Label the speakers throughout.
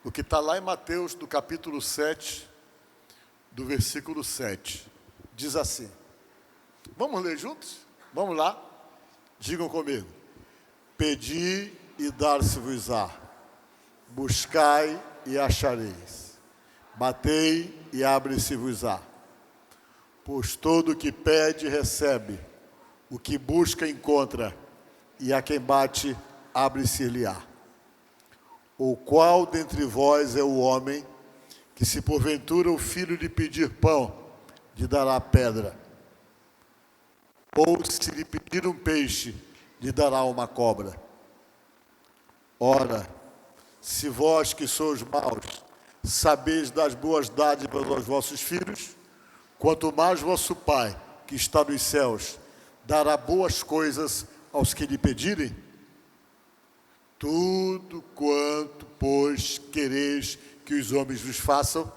Speaker 1: o que está lá em Mateus, do capítulo 7, do versículo 7. Diz assim. Vamos ler juntos? Vamos lá? Digam comigo. Pedi e dar-se-vos-á. Buscai e achareis. Batei e abre-se-vos-á. Pois todo o que pede, recebe. O que busca, encontra. E a quem bate, abre-se-lhe-á. Ou qual dentre vós é o homem que, se porventura o filho lhe pedir pão, lhe dará pedra? Ou se lhe pedir um peixe, lhe dará uma cobra? Ora, se vós que sois maus, sabeis dar boas dádivas aos vossos filhos, quanto mais vosso Pai, que está nos céus, dará boas coisas aos que lhe pedirem? Tudo quanto, pois, quereis que os homens vos façam,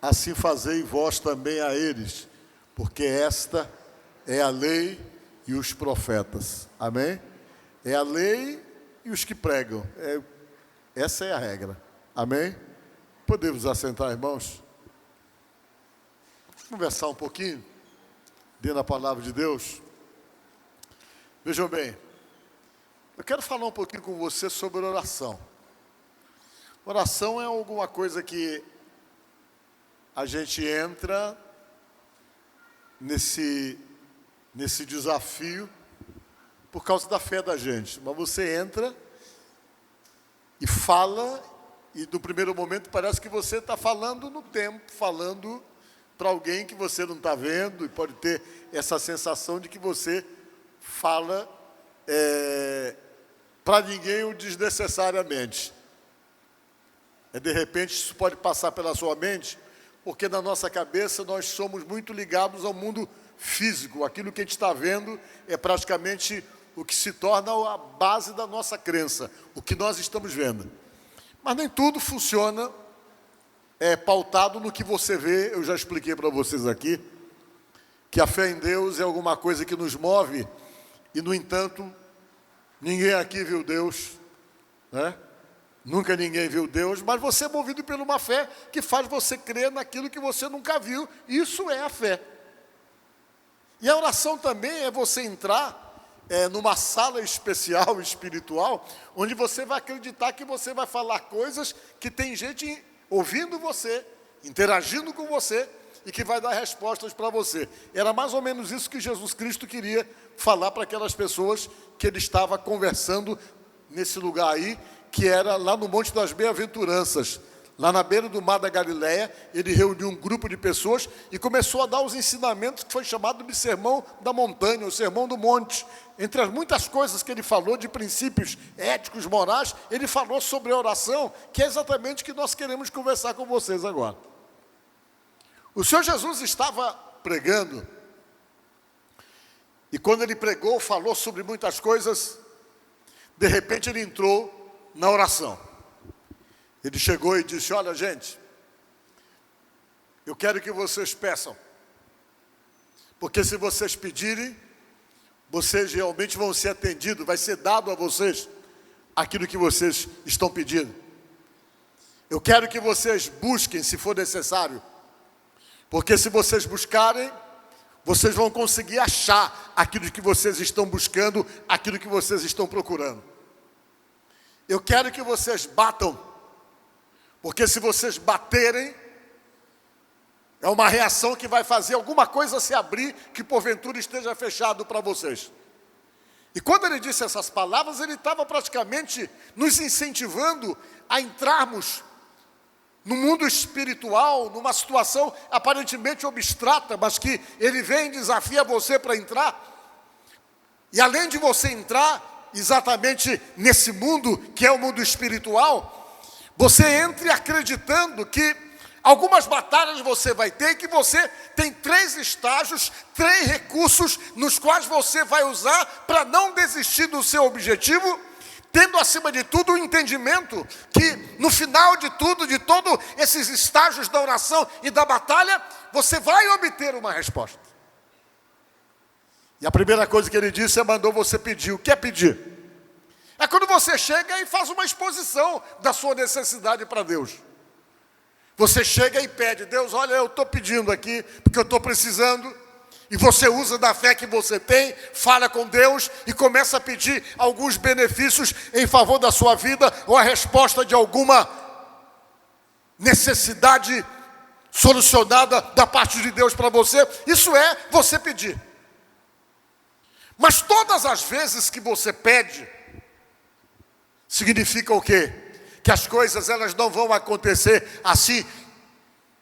Speaker 1: assim fazei vós também a eles, porque esta é a lei e os profetas. Amém? É a lei e os que pregam. Essa é a regra. Amém? Podemos assentar, irmãos? Vamos conversar um pouquinho dentro da palavra de Deus. Vejam bem, eu quero falar um pouquinho com você sobre oração. Oração é alguma coisa que a gente entra nesse desafio por causa da fé da gente. Mas você entra e fala, e no primeiro momento parece que você está falando no tempo, falando para alguém que você não está vendo, e pode ter essa sensação de que você fala para ninguém ou desnecessariamente. De repente isso pode passar pela sua mente, porque na nossa cabeça nós somos muito ligados ao mundo físico. Aquilo que a gente está vendo é praticamente o que se torna a base da nossa crença, o que nós estamos vendo. Mas nem tudo funciona pautado no que você vê. Eu já expliquei para vocês aqui que a fé em Deus é alguma coisa que nos move e, no entanto, ninguém aqui viu Deus, né? Nunca ninguém viu Deus, mas você é movido por uma fé que faz você crer naquilo que você nunca viu. Isso é a fé. E a oração também é você entrar numa sala especial, espiritual, onde você vai acreditar que você vai falar coisas que tem gente ouvindo você, interagindo com você, e que vai dar respostas para você. Era mais ou menos isso que Jesus Cristo queria falar para aquelas pessoas que ele estava conversando nesse lugar aí, que era lá no Monte das Bem-aventuranças, lá na beira do mar da Galileia. Ele reuniu um grupo de pessoas e começou a dar os ensinamentos que foi chamado de Sermão da Montanha, o Sermão do Monte. Entre as muitas coisas que ele falou de princípios éticos, morais, ele falou sobre a oração, que é exatamente o que nós queremos conversar com vocês agora. O Senhor Jesus estava pregando, e quando ele pregou, falou sobre muitas coisas, de repente ele entrou na oração. Ele chegou e disse: olha, gente, eu quero que vocês peçam, porque se vocês pedirem, vocês realmente vão ser atendidos, vai ser dado a vocês aquilo que vocês estão pedindo. Eu quero que vocês busquem, se for necessário, porque se vocês buscarem, vocês vão conseguir achar aquilo que vocês estão buscando, aquilo que vocês estão procurando. Eu quero que vocês batam, porque se vocês baterem, é uma reação que vai fazer alguma coisa se abrir, que porventura esteja fechado para vocês. E quando ele disse essas palavras, ele estava praticamente nos incentivando a entrarmos no mundo espiritual, numa situação aparentemente abstrata, mas que ele vem e desafia você para entrar. E além de você entrar exatamente nesse mundo, que é o mundo espiritual, você entre acreditando que algumas batalhas você vai ter, que você tem 3 estágios, 3 recursos nos quais você vai usar para não desistir do seu objetivo, tendo acima de tudo o entendimento que no final de tudo, de todos esses estágios da oração e da batalha, você vai obter uma resposta. E a primeira coisa que ele disse mandou você pedir. O que é pedir? É quando você chega e faz uma exposição da sua necessidade para Deus. Você chega e pede: Deus, olha, eu estou pedindo aqui, porque eu estou precisando. E você usa da fé que você tem, fala com Deus e começa a pedir alguns benefícios em favor da sua vida, ou a resposta de alguma necessidade solucionada da parte de Deus para você. Isso é você pedir. Mas todas as vezes que você pede, significa o quê? Que as coisas elas não vão acontecer assim,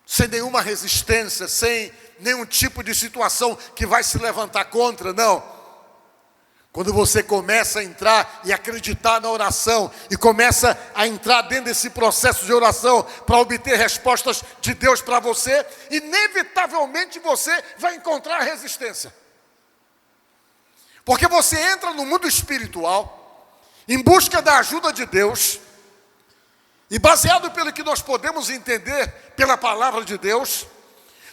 Speaker 1: sem nenhuma resistência, sem nenhum tipo de situação que vai se levantar contra, não. Quando você começa a entrar e acreditar na oração, e começa a entrar dentro desse processo de oração, para obter respostas de Deus para você, inevitavelmente você vai encontrar resistência. Porque você entra no mundo espiritual, em busca da ajuda de Deus, e baseado pelo que nós podemos entender pela palavra de Deus,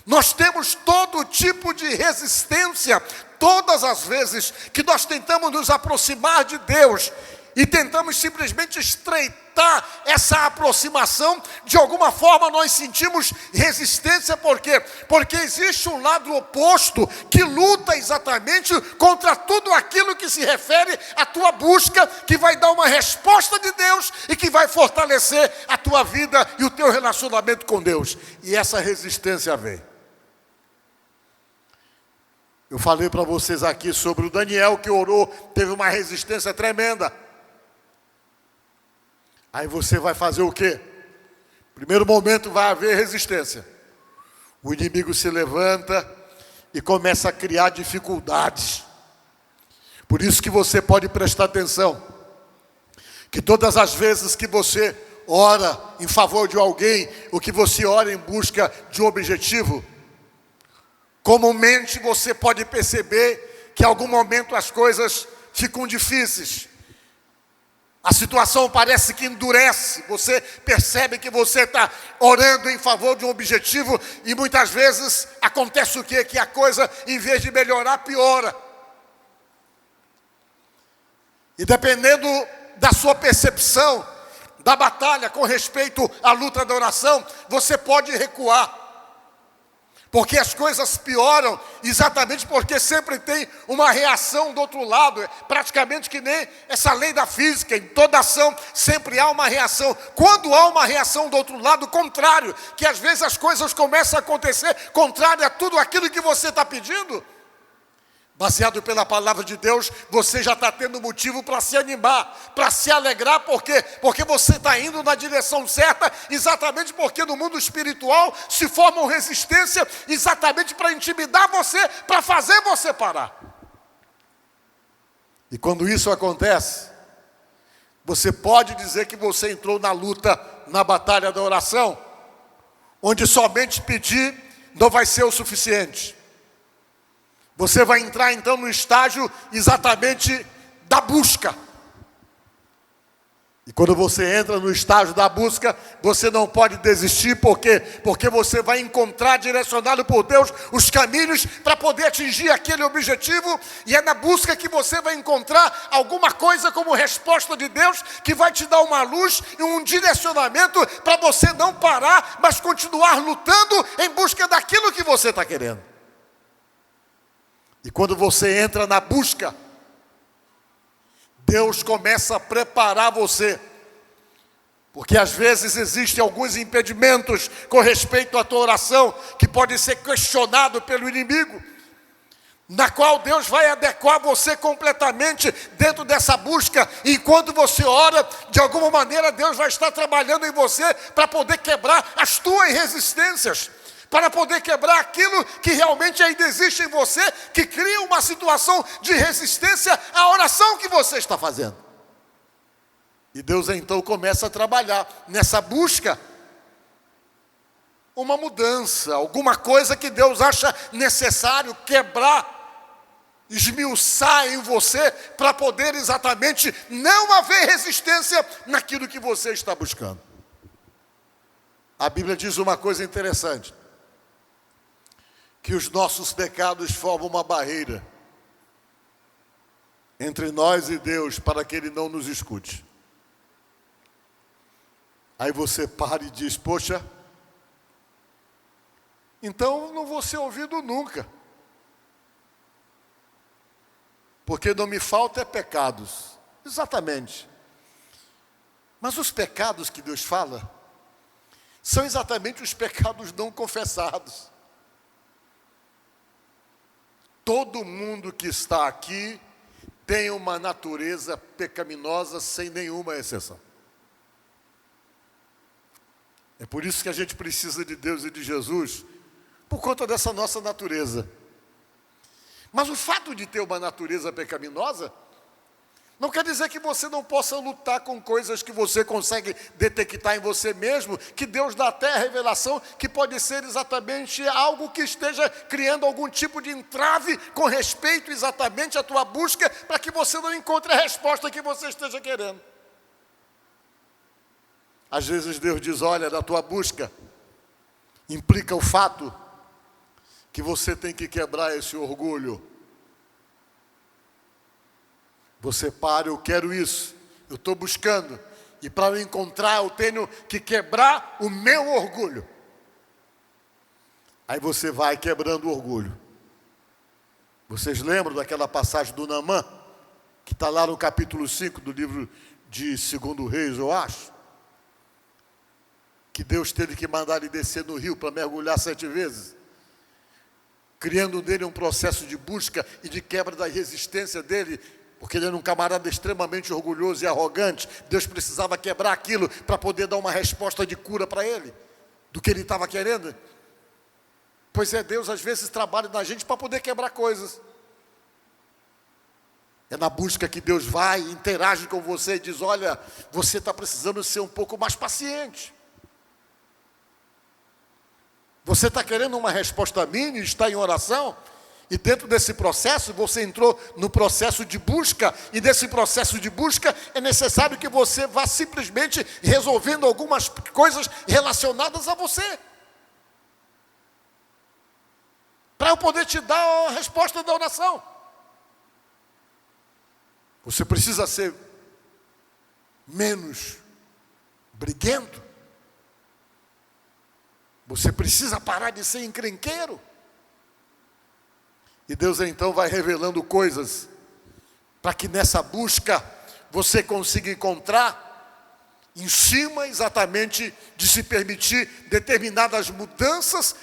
Speaker 1: nós temos todo tipo de resistência, todas as vezes que nós tentamos nos aproximar de Deus, e tentamos simplesmente estreitar essa aproximação, de alguma forma nós sentimos resistência. Por quê? Porque existe um lado oposto que luta exatamente contra tudo aquilo que se refere à tua busca, que vai dar uma resposta de Deus e que vai fortalecer a tua vida e o teu relacionamento com Deus. E essa resistência vem. Eu falei para vocês aqui sobre o Daniel, que orou, teve uma resistência tremenda. Aí você vai fazer o quê? Primeiro momento vai haver resistência. O inimigo se levanta e começa a criar dificuldades. Por isso que você pode prestar atenção, que todas as vezes que você ora em favor de alguém, ou que você ora em busca de um objetivo, comumente você pode perceber que em algum momento as coisas ficam difíceis. A situação parece que endurece, você percebe que você está orando em favor de um objetivo e muitas vezes acontece o quê? Que a coisa, em vez de melhorar, piora. E dependendo da sua percepção da batalha com respeito à luta da oração, você pode recuar. Porque as coisas pioram exatamente porque sempre tem uma reação do outro lado. É praticamente que nem essa lei da física. Em toda ação sempre há uma reação. Quando há uma reação do outro lado, contrário, que às vezes as coisas começam a acontecer contrário a tudo aquilo que você está pedindo, baseado pela palavra de Deus, você já está tendo motivo para se animar, para se alegrar. Por quê? Porque você está indo na direção certa, exatamente porque no mundo espiritual se formam resistência, exatamente para intimidar você, para fazer você parar. E quando isso acontece, você pode dizer que você entrou na luta, na batalha da oração, onde somente pedir não vai ser o suficiente. Você vai entrar então no estágio exatamente da busca. E quando você entra no estágio da busca, você não pode desistir. Por quê? Porque você vai encontrar, direcionado por Deus, os caminhos para poder atingir aquele objetivo. E é na busca que você vai encontrar alguma coisa como resposta de Deus, que vai te dar uma luz e um direcionamento para você não parar, mas continuar lutando em busca daquilo que você está querendo. E quando você entra na busca, Deus começa a preparar você. Porque às vezes existem alguns impedimentos com respeito à tua oração, que pode ser questionado pelo inimigo, na qual Deus vai adequar você completamente dentro dessa busca. E enquanto você ora, de alguma maneira Deus vai estar trabalhando em você para poder quebrar as tuas resistências, para poder quebrar aquilo que realmente ainda existe em você, que cria uma situação de resistência à oração que você está fazendo. E Deus então começa a trabalhar nessa busca, uma mudança, alguma coisa que Deus acha necessário quebrar, esmiuçar em você, para poder exatamente não haver resistência naquilo que você está buscando. A Bíblia diz uma coisa interessante, que os nossos pecados formam uma barreira entre nós e Deus para que Ele não nos escute. Aí você para e diz, poxa, então eu não vou ser ouvido nunca. Porque não me falta pecados. Exatamente. Mas os pecados que Deus fala são exatamente os pecados não confessados. Todo mundo que está aqui tem uma natureza pecaminosa sem nenhuma exceção. É por isso que a gente precisa de Deus e de Jesus, por conta dessa nossa natureza. Mas o fato de ter uma natureza pecaminosa não quer dizer que você não possa lutar com coisas que você consegue detectar em você mesmo, que Deus dá até a revelação, que pode ser exatamente algo que esteja criando algum tipo de entrave com respeito exatamente à tua busca, para que você não encontre a resposta que você esteja querendo. Às vezes Deus diz, olha, da tua busca implica o fato que você tem que quebrar esse orgulho. Você para, eu quero isso, eu estou buscando, e para eu encontrar eu tenho que quebrar o meu orgulho. Aí você vai quebrando o orgulho. Vocês lembram daquela passagem do Naamã, que está lá no capítulo 5 do livro de 2 Reis, eu acho? Que Deus teve que mandar ele descer no rio para mergulhar 7 vezes, criando nele um processo de busca e de quebra da resistência dele, porque ele era um camarada extremamente orgulhoso e arrogante. Deus precisava quebrar aquilo para poder dar uma resposta de cura para ele, do que ele estava querendo. Pois é, Deus às vezes trabalha na gente para poder quebrar coisas. É na busca que Deus vai, interage com você e diz, olha, você está precisando ser um pouco mais paciente. Você está querendo uma resposta minha e está em oração? E dentro desse processo, você entrou no processo de busca, e nesse processo de busca é necessário que você vá simplesmente resolvendo algumas coisas relacionadas a você, para eu poder te dar a resposta da oração. Você precisa ser menos briguento. Você precisa parar de ser encrenqueiro. E Deus então vai revelando coisas para que nessa busca você consiga encontrar, em cima exatamente de se permitir determinadas mudanças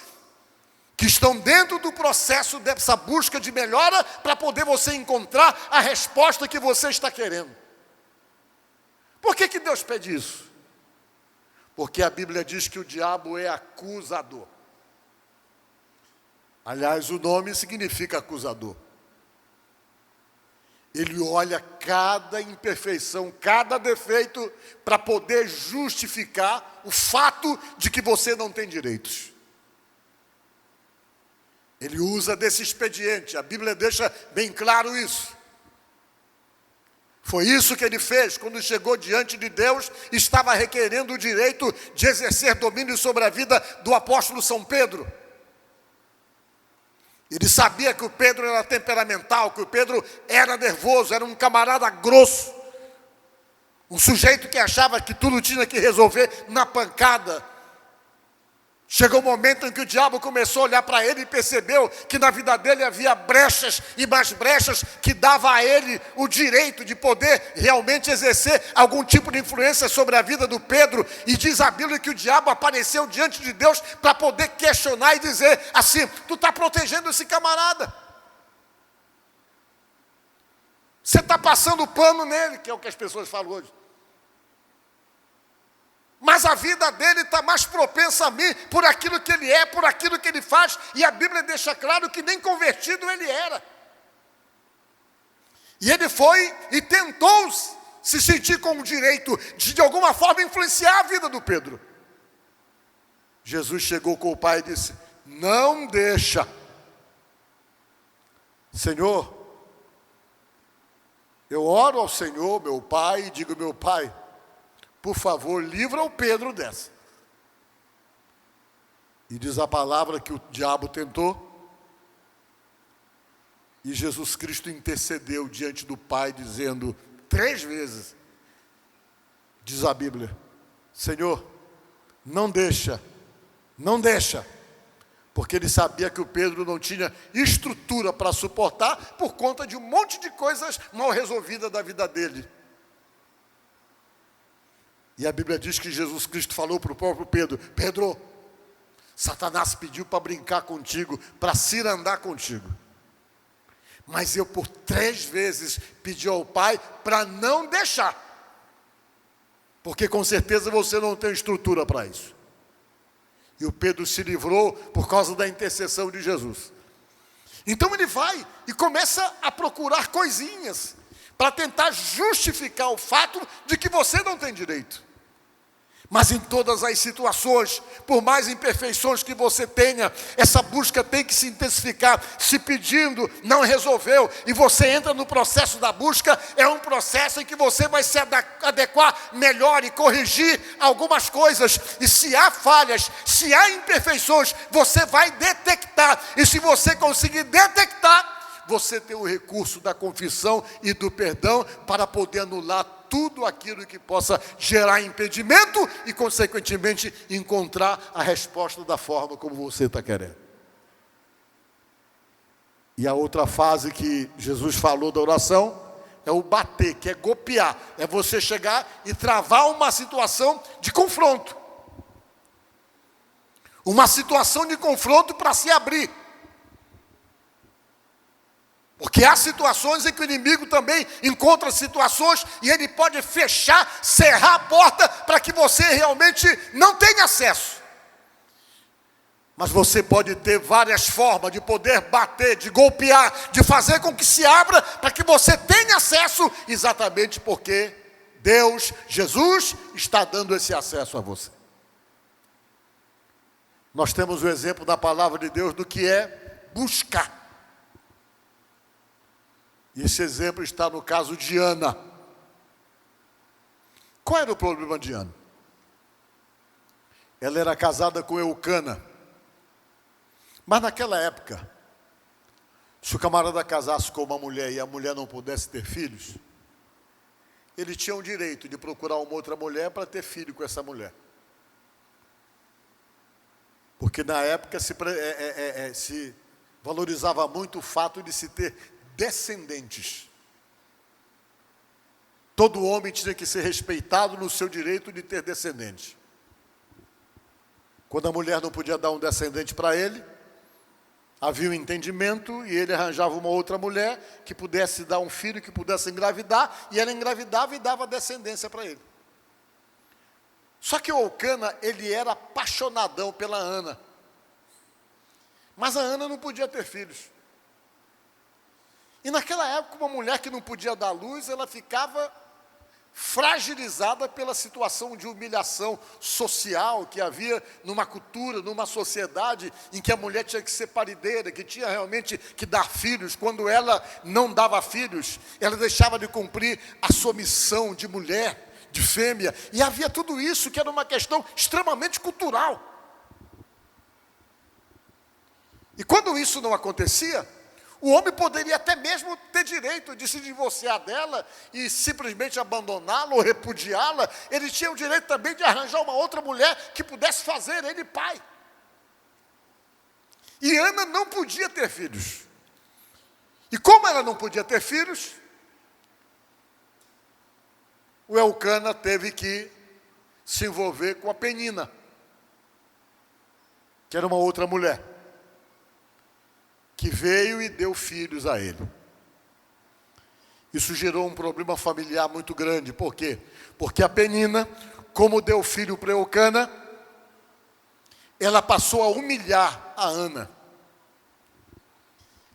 Speaker 1: que estão dentro do processo dessa busca de melhora, para poder você encontrar a resposta que você está querendo. Por que Deus pede isso? Porque a Bíblia diz que o diabo é acusador. Aliás, o nome significa acusador. Ele olha cada imperfeição, cada defeito, para poder justificar o fato de que você não tem direitos. Ele usa desse expediente, a Bíblia deixa bem claro isso. Foi isso que ele fez quando chegou diante de Deus, estava requerendo o direito de exercer domínio sobre a vida do apóstolo São Pedro. Ele sabia que o Pedro era temperamental, que o Pedro era nervoso, era um camarada grosso. Um sujeito que achava que tudo tinha que resolver na pancada. Chegou um momento em que o diabo começou a olhar para ele e percebeu que na vida dele havia brechas e mais brechas que dava a ele o direito de poder realmente exercer algum tipo de influência sobre a vida do Pedro. E diz a Bíblia que o diabo apareceu diante de Deus para poder questionar e dizer assim, tu está protegendo esse camarada. Você está passando pano nele, que é o que as pessoas falam hoje. Mas a vida dele está mais propensa a mim, por aquilo que ele é, por aquilo que ele faz, e a Bíblia deixa claro que nem convertido ele era. E ele foi e tentou se sentir com o direito de alguma forma influenciar a vida do Pedro. Jesus chegou com o pai e disse, não deixa. Senhor, eu oro ao Senhor, meu pai, e digo, meu pai, por favor, livra o Pedro dessa. E diz a palavra que o diabo tentou, E Jesus Cristo intercedeu diante do Pai, dizendo 3 vezes, diz a Bíblia: Senhor, não deixa, porque ele sabia que o Pedro não tinha estrutura para suportar por conta de um monte de coisas mal resolvidas da vida dele. E a Bíblia diz que Jesus Cristo falou para o próprio Pedro: Pedro, Satanás pediu para brincar contigo, para cirandar contigo. Mas eu por 3 vezes pedi ao Pai para não deixar. Porque com certeza você não tem estrutura para isso. E o Pedro se livrou por causa da intercessão de Jesus. Então ele vai e começa a procurar coisinhas para tentar justificar o fato de que você não tem direito. Mas em todas as situações, por mais imperfeições que você tenha, essa busca tem que se intensificar. Se pedindo, não resolveu, e você entra no processo da busca, é um processo em que você vai se adequar melhor e corrigir algumas coisas. E se há falhas, se há imperfeições, você vai detectar. E se você conseguir detectar, você tem o recurso da confissão e do perdão para poder anular tudo aquilo que possa gerar impedimento e, consequentemente, encontrar a resposta da forma como você está querendo. E a outra fase que Jesus falou da oração é o bater, que é golpear. É você chegar e travar uma situação de confronto. Uma situação de confronto para se abrir. Porque há situações em que o inimigo também encontra situações e ele pode fechar, cerrar a porta para que você realmente não tenha acesso. Mas você pode ter várias formas de poder bater, de golpear, de fazer com que se abra para que você tenha acesso, exatamente porque Deus, Jesus, está dando esse acesso a você. Nós temos o exemplo da palavra de Deus do que é buscar. E esse exemplo está no caso de Ana. Qual era o problema de Ana? Ela era casada com Eucana. Mas naquela época, se o camarada casasse com uma mulher e a mulher não pudesse ter filhos, ele tinha o direito de procurar uma outra mulher para ter filho com essa mulher. Porque na época se valorizava muito o fato de se ter descendentes. Todo homem tinha que ser respeitado no seu direito de ter descendente. Quando a mulher não podia dar um descendente para ele, havia um entendimento e ele arranjava uma outra mulher que pudesse dar um filho, que pudesse engravidar, e ela engravidava e dava descendência para ele. Só que o Eucana, ele era apaixonadão pela Ana. Mas a Ana não podia ter filhos. E naquela época, uma mulher que não podia dar luz, ela ficava fragilizada pela situação de humilhação social que havia numa cultura, numa sociedade em que a mulher tinha que ser parideira, que tinha realmente que dar filhos. Quando ela não dava filhos, ela deixava de cumprir a sua missão de mulher, de fêmea. E havia tudo isso que era uma questão extremamente cultural. E quando isso não acontecia, o homem poderia até mesmo ter direito de se divorciar dela e simplesmente abandoná-la ou repudiá-la. Ele tinha o direito também de arranjar uma outra mulher que pudesse fazer ele pai. E Ana não podia ter filhos. E como ela não podia ter filhos, o Eucana teve que se envolver com a Penina, que era uma outra mulher, que veio e deu filhos a ele. Isso gerou um problema familiar muito grande. Por quê? Porque a Penina, como deu filho para Eucana, ela passou a humilhar a Ana.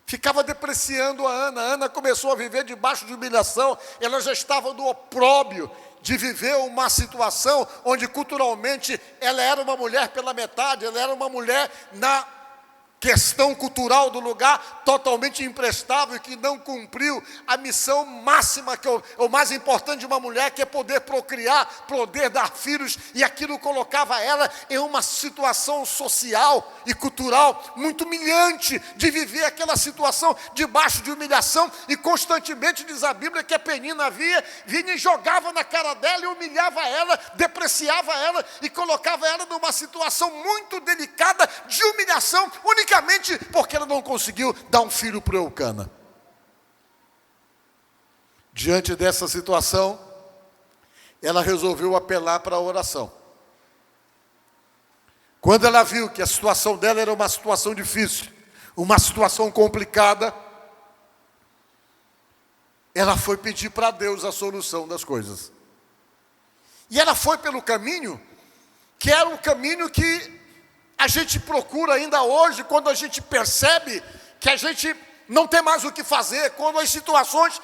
Speaker 1: Ficava depreciando a Ana. A Ana começou a viver debaixo de humilhação. Ela já estava no opróbrio de viver uma situação onde culturalmente ela era uma mulher pela metade, ela era uma mulher questão cultural do lugar totalmente imprestável, que não cumpriu a missão máxima, que é o mais importante de uma mulher, que é poder procriar, poder dar filhos, e aquilo colocava ela em uma situação social e cultural muito humilhante, de viver aquela situação debaixo de humilhação, e constantemente diz a Bíblia que a Penina vinha e jogava na cara dela, e humilhava ela, depreciava ela, e colocava ela numa situação muito delicada, de humilhação, unicamente porque ela não conseguiu dar um filho para o Eucana. Diante dessa situação, ela resolveu apelar para a oração. Quando ela viu que a situação dela era uma situação difícil, uma situação complicada, ela foi pedir para Deus a solução das coisas. E ela foi pelo caminho, que era um caminho que a gente procura ainda hoje, quando a gente percebe que a gente não tem mais o que fazer, quando as situações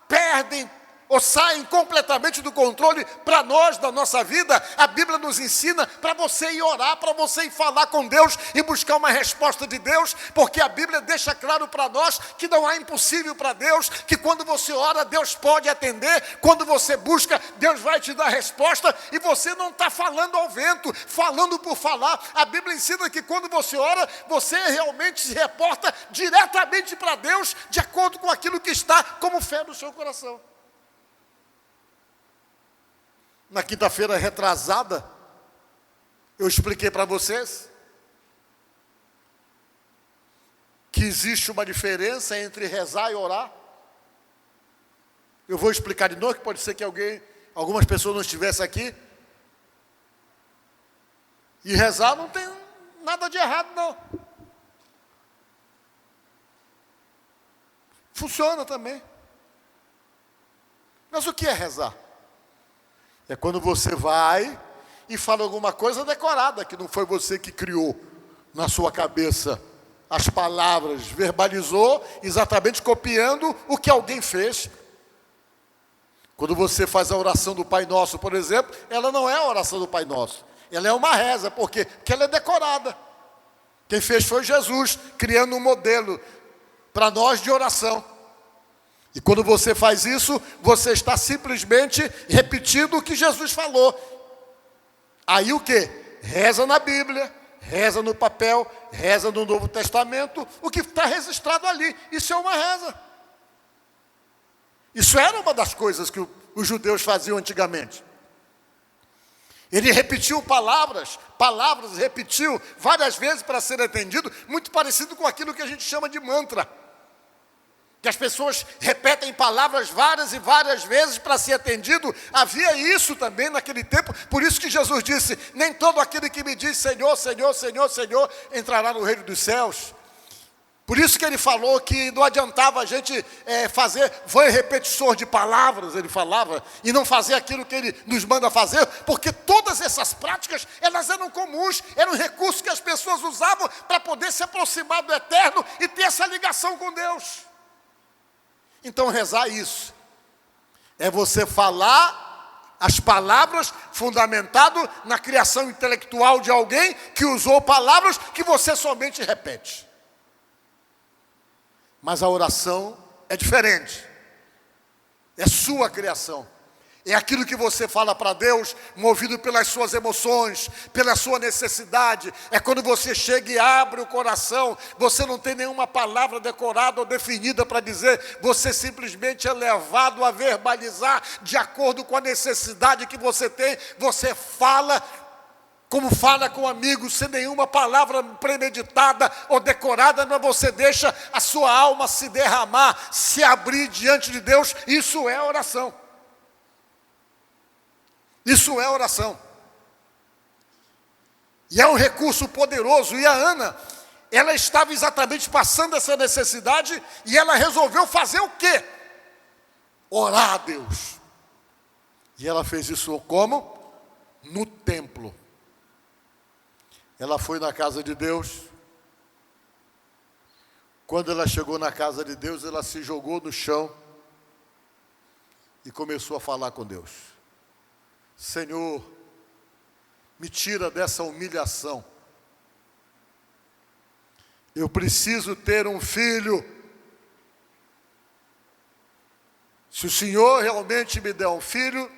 Speaker 1: perdem ou saem completamente do controle para nós, da nossa vida. A Bíblia nos ensina para você ir orar, para você ir falar com Deus e buscar uma resposta de Deus, porque a Bíblia deixa claro para nós que não há impossível para Deus, que quando você ora, Deus pode atender, quando você busca, Deus vai te dar resposta, e você não está falando ao vento, falando por falar. A Bíblia ensina que quando você ora, você realmente se reporta diretamente para Deus, de acordo com aquilo que está como fé no seu coração. Na quinta-feira retrasada, eu expliquei para vocês que existe uma diferença entre rezar e orar. Eu vou explicar de novo, que pode ser que algumas pessoas não estivessem aqui. E rezar não tem nada de errado, não. Funciona também. Mas o que é rezar? É quando você vai e fala alguma coisa decorada, que não foi você que criou na sua cabeça as palavras, verbalizou, exatamente copiando o que alguém fez. Quando você faz a oração do Pai Nosso, por exemplo, ela não é a oração do Pai Nosso, ela é uma reza. Por quê? Porque ela é decorada. Quem fez foi Jesus, criando um modelo para nós de oração. E quando você faz isso, você está simplesmente repetindo o que Jesus falou. Aí o quê? Reza na Bíblia, reza no papel, reza no Novo Testamento, o que está registrado ali. Isso é uma reza. Isso era uma das coisas que os judeus faziam antigamente. Ele repetiu palavras, repetiu várias vezes para ser entendido, muito parecido com aquilo que a gente chama de mantra. Que as pessoas repetem palavras várias e várias vezes para ser atendido. Havia isso também naquele tempo, por isso que Jesus disse: nem todo aquele que me diz Senhor, Senhor, Senhor, Senhor, entrará no reino dos céus. Por isso que ele falou que não adiantava a gente fazer foi repetições de palavras, ele falava, e não fazer aquilo que ele nos manda fazer, porque todas essas práticas, elas eram comuns, eram recursos que as pessoas usavam para poder se aproximar do eterno e ter essa ligação com Deus. Então rezar isso é você falar as palavras fundamentado na criação intelectual de alguém que usou palavras que você somente repete. Mas a oração é diferente. É sua criação. É aquilo que você fala para Deus, movido pelas suas emoções, pela sua necessidade. É quando você chega e abre o coração, você não tem nenhuma palavra decorada ou definida para dizer, você simplesmente é levado a verbalizar de acordo com a necessidade que você tem. Você fala como fala com amigos, sem nenhuma palavra premeditada ou decorada, mas você deixa a sua alma se derramar, se abrir diante de Deus. Isso é oração. Isso é oração. E é um recurso poderoso. E a Ana, ela estava exatamente passando essa necessidade e ela resolveu fazer o quê? Orar a Deus. E ela fez isso como? No templo. Ela foi na casa de Deus. Quando ela chegou na casa de Deus, ela se jogou no chão e começou a falar com Deus. Senhor, me tira dessa humilhação. Eu preciso ter um filho. Se o Senhor realmente me der um filho,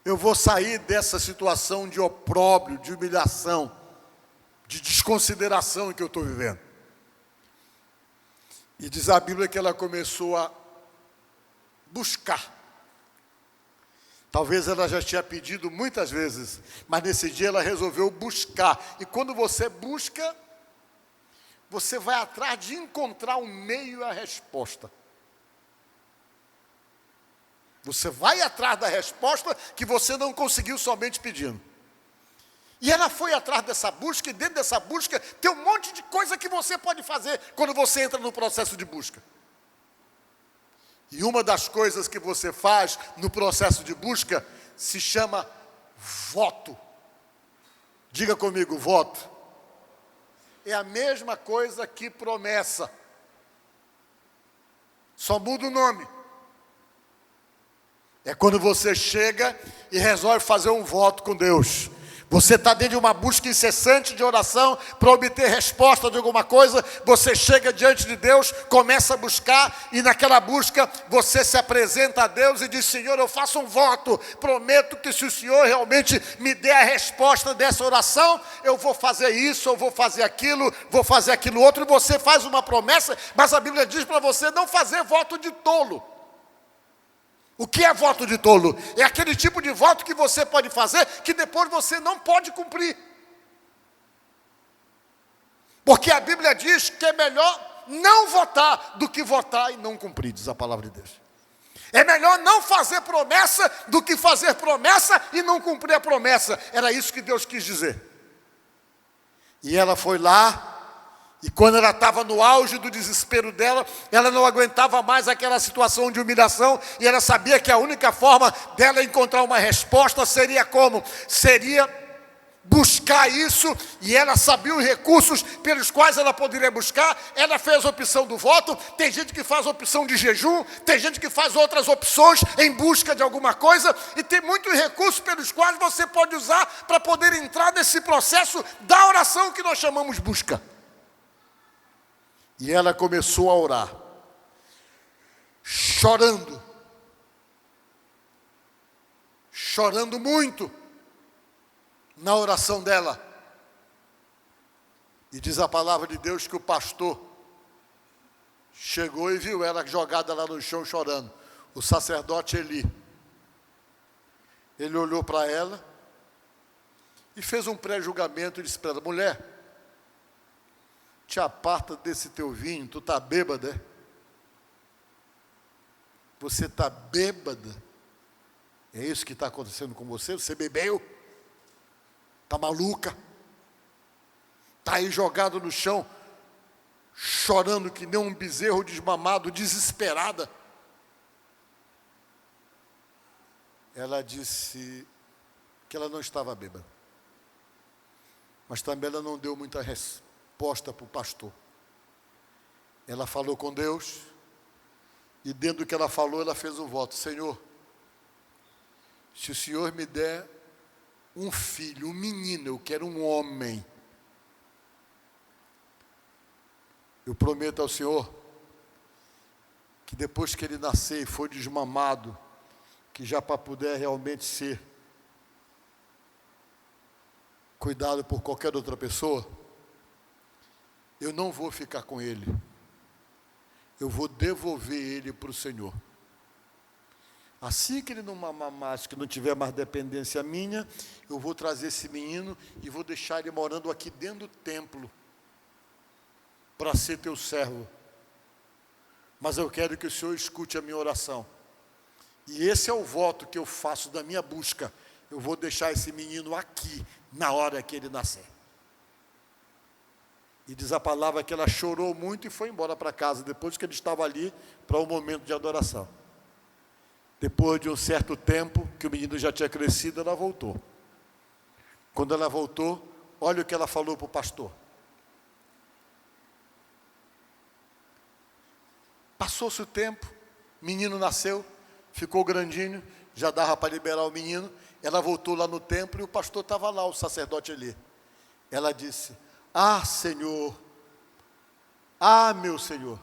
Speaker 1: eu vou sair dessa situação de opróbrio, de humilhação, de desconsideração que eu estou vivendo. E diz a Bíblia que ela começou a buscar. Talvez ela já tinha pedido muitas vezes, mas nesse dia ela resolveu buscar. E quando você busca, você vai atrás de encontrar o meio e a resposta. Você vai atrás da resposta que você não conseguiu somente pedindo. E ela foi atrás dessa busca, e dentro dessa busca tem um monte de coisa que você pode fazer quando você entra no processo de busca. E uma das coisas que você faz no processo de busca se chama voto. Diga comigo, voto. É a mesma coisa que promessa. Só muda o nome. É quando você chega e resolve fazer um voto com Deus. Você está dentro de uma busca incessante de oração para obter resposta de alguma coisa. Você chega diante de Deus, começa a buscar, e naquela busca você se apresenta a Deus e diz: Senhor, eu faço um voto, prometo que se o Senhor realmente me der a resposta dessa oração, eu vou fazer isso, eu vou fazer aquilo outro. E você faz uma promessa, mas a Bíblia diz para você não fazer voto de tolo. O que é voto de tolo? É aquele tipo de voto que você pode fazer, que depois você não pode cumprir. Porque a Bíblia diz que é melhor não votar do que votar e não cumprir, diz a palavra de Deus. É melhor não fazer promessa do que fazer promessa e não cumprir a promessa. Era isso que Deus quis dizer. E ela foi lá. E quando ela estava no auge do desespero dela, ela não aguentava mais aquela situação de humilhação, e ela sabia que a única forma dela encontrar uma resposta seria como? Seria buscar isso, e ela sabia os recursos pelos quais ela poderia buscar. Ela fez a opção do voto. Tem gente que faz a opção de jejum, tem gente que faz outras opções em busca de alguma coisa, e tem muitos recursos pelos quais você pode usar para poder entrar nesse processo da oração que nós chamamos busca. E ela começou a orar, chorando muito na oração dela. E diz a palavra de Deus que o pastor chegou e viu ela jogada lá no chão chorando. O sacerdote Eli. Ele olhou para ela e fez um pré-julgamento e disse para ela: mulher, te aparta desse teu vinho, tu está bêbada? Você está bêbada? É isso que está acontecendo com você? Você bebeu? Está maluca? Está aí jogado no chão, chorando que nem um bezerro desmamado, desesperada. Ela disse que ela não estava bêbada, mas também ela não deu muita resposta para o pastor. Ela falou com Deus, e dentro do que ela falou, ela fez um voto: Senhor, se o Senhor me der um filho, um menino, eu quero um homem, eu prometo ao Senhor que depois que ele nascer e for desmamado, que já para poder realmente ser cuidado por qualquer outra pessoa, eu não vou ficar com ele. Eu vou devolver ele para o Senhor. Assim que ele não mamar mais, que não tiver mais dependência minha, eu vou trazer esse menino e vou deixar ele morando aqui dentro do templo, para ser teu servo. Mas eu quero que o Senhor escute a minha oração. E esse é o voto que eu faço da minha busca. Eu vou deixar esse menino aqui, na hora que ele nascer. E diz a palavra que ela chorou muito e foi embora para casa, depois que ele estava ali para um momento de adoração. Depois de um certo tempo, que o menino já tinha crescido, ela voltou. Quando ela voltou, olha o que ela falou para o pastor. Passou-se o tempo, menino nasceu, ficou grandinho, já dava para liberar o menino. Ela voltou lá no templo e o pastor estava lá, o sacerdote ali. Ela disse: Ah, Senhor, ah, meu Senhor,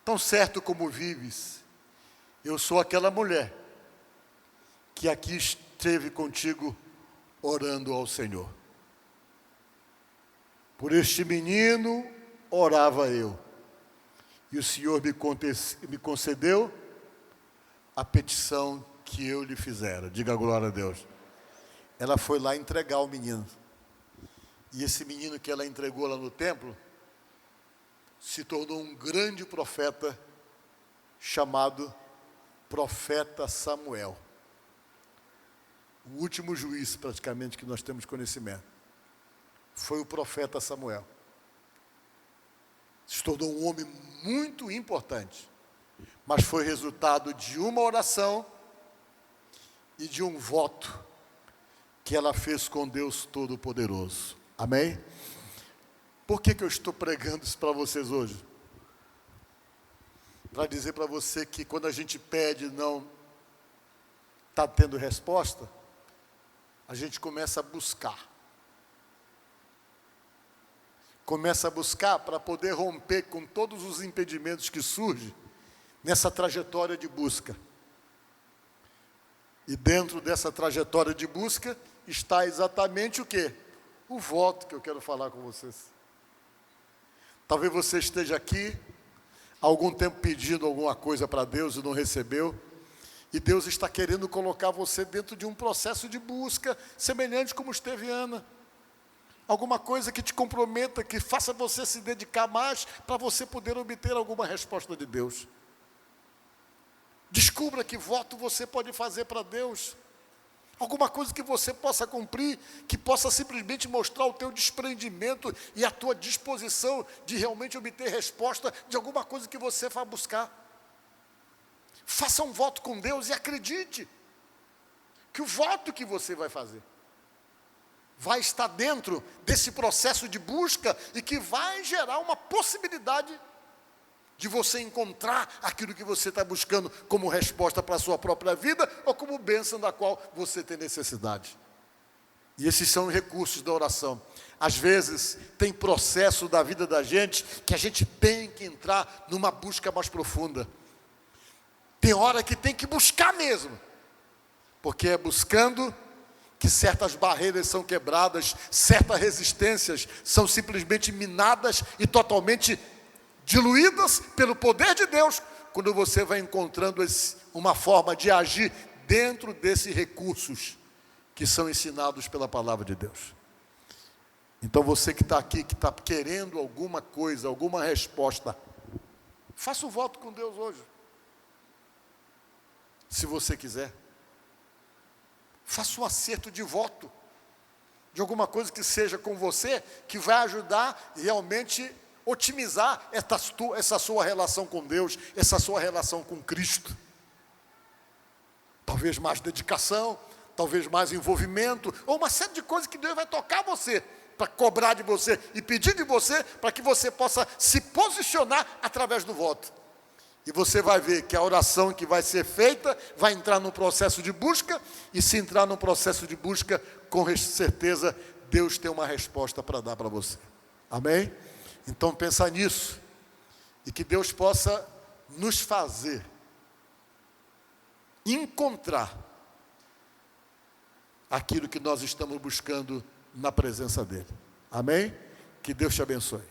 Speaker 1: tão certo como vives, eu sou aquela mulher que aqui esteve contigo orando ao Senhor. Por este menino orava eu, e o Senhor me concedeu a petição que eu lhe fizera. Diga glória a Deus. Ela foi lá entregar o menino. E esse menino que ela entregou lá no templo se tornou um grande profeta chamado profeta Samuel. O último juiz, praticamente, que nós temos conhecimento. Foi o profeta Samuel. Se tornou um homem muito importante, mas foi resultado de uma oração e de um voto que ela fez com Deus Todo-Poderoso. Amém? Por que eu estou pregando isso para vocês hoje? Para dizer para você que quando a gente pede e não está tendo resposta, a gente começa a buscar. Começa a buscar para poder romper com todos os impedimentos que surgem nessa trajetória de busca. E dentro dessa trajetória de busca está exatamente o quê? O voto que eu quero falar com vocês. Talvez você esteja aqui há algum tempo pedindo alguma coisa para Deus e não recebeu. E Deus está querendo colocar você dentro de um processo de busca, semelhante como esteve Ana. Alguma coisa que te comprometa, que faça você se dedicar mais, para você poder obter alguma resposta de Deus. Descubra que voto você pode fazer para Deus. Alguma coisa que você possa cumprir, que possa simplesmente mostrar o teu desprendimento e a tua disposição de realmente obter resposta de alguma coisa que você vai buscar. Faça um voto com Deus e acredite que o voto que você vai fazer vai estar dentro desse processo de busca e que vai gerar uma possibilidade de você encontrar aquilo que você está buscando como resposta para a sua própria vida ou como bênção da qual você tem necessidade. E esses são os recursos da oração. Às vezes, tem processo da vida da gente que a gente tem que entrar numa busca mais profunda. Tem hora que tem que buscar mesmo, porque é buscando que certas barreiras são quebradas, certas resistências são simplesmente minadas e totalmente diluídas pelo poder de Deus, quando você vai encontrando uma forma de agir dentro desses recursos que são ensinados pela palavra de Deus. Então você que está aqui, que está querendo alguma coisa, alguma resposta, faça um voto com Deus hoje. Se você quiser. Faça um acerto de voto, de alguma coisa que seja com você, que vai ajudar realmente otimizar essa sua relação com Deus, essa sua relação com Cristo. Talvez mais dedicação, talvez mais envolvimento, ou uma série de coisas que Deus vai tocar você, para cobrar de você e pedir de você, para que você possa se posicionar através do voto. E você vai ver que a oração que vai ser feita vai entrar num processo de busca, e se entrar num processo de busca, com certeza Deus tem uma resposta para dar para você. Amém? Então pensa nisso, e que Deus possa nos fazer encontrar aquilo que nós estamos buscando na presença dEle. Amém? Que Deus te abençoe.